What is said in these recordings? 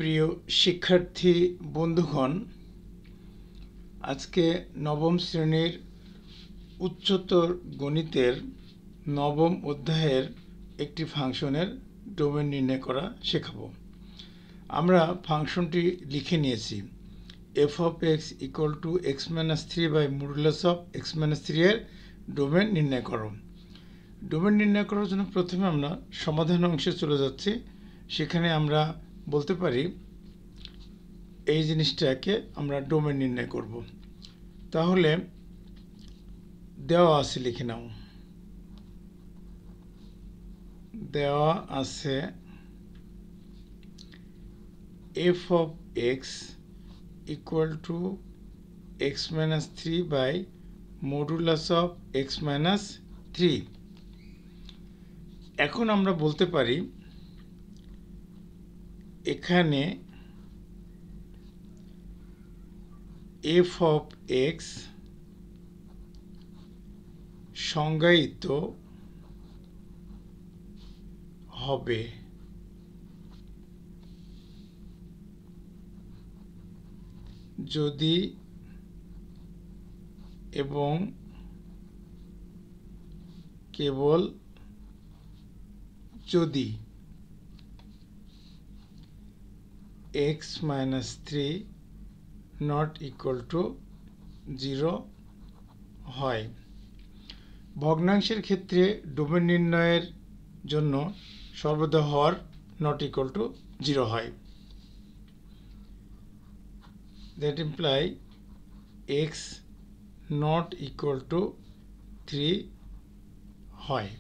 প্রিয় শিক্ষার্থী বন্ধুগণ, আজকে নবম শ্রেণীর উচ্চতর গণিতের নবম অধ্যায়ের একটি ফাংশনের ডোমেন নির্ণয় করা শেখাবো। আমরা ফাংশনটি লিখে নিয়েছি, f of x equal to x minus 3 by modulus of x minus 3 এর ডোমেন নির্ণয় করো। ডোমেন নির্ণয় করার জন্য প্রথমে আমরা সমাধান অংশে চলে যাচ্ছি। সেখানে আমরা বলতে পারি এই জিনিসটাকে আমরা ডোমেন নির্ণয় করব। তাহলে দেওয়া আছে, লিখে নাও। দেওয়া আছে f of x equal to x minus 3 by modulus of x minus 3। এখন আমরা বলতে পারি এখানে f of x সংজ্ঞায়িত হবে যদি এবং কেবল যদি x minus 3 not equal to 0 হয়। ভগ্নাংশের ক্ষেত্রে ডোমেন নির্ণয়ের জন্য সর্বদা হর not equal to 0 হয়। That imply x not equal to 3 হয়।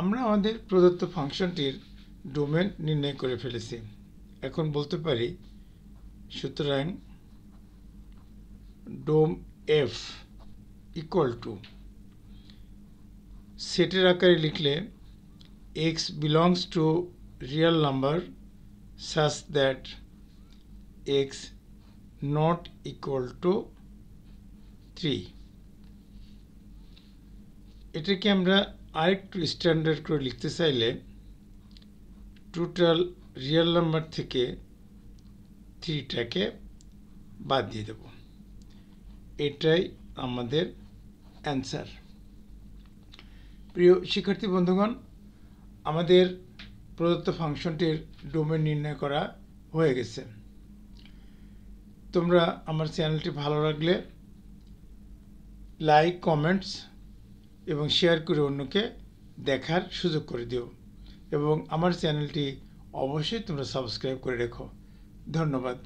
আমরা আমাদের প্রদত্ত ফাংশনটির ডোমেন নির্ণয় করে ফেলেছি। এখন বলতে পারি সুতরাং ডোম f equal to সেটের আকারে লিখলে x belongs to real number such that x not equal to 3। এটাকে আমরা আরেকটু স্ট্যান্ডার্ড করে লিখতে চাইলে টোটাল রিয়েল নাম্বার থেকে 3টাকে বাদ দিয়ে দেব। এটাই আমাদের অ্যান্সার। প্রিয় শিক্ষার্থী বন্ধুগণ, আমাদের প্রদত্ত ফাংশনটির ডোমেন নির্ণয় করা হয়ে গেছে। তোমরা আমার চ্যানেলটি ভালো লাগলে লাইক, কমেন্টস এবং শেয়ার করে অন্যকে দেখার সুযোগ করে দিও এবং আমার চ্যানেলটি অবশ্যই তোমরা সাবস্ক্রাইব করে রেখো। ধন্যবাদ।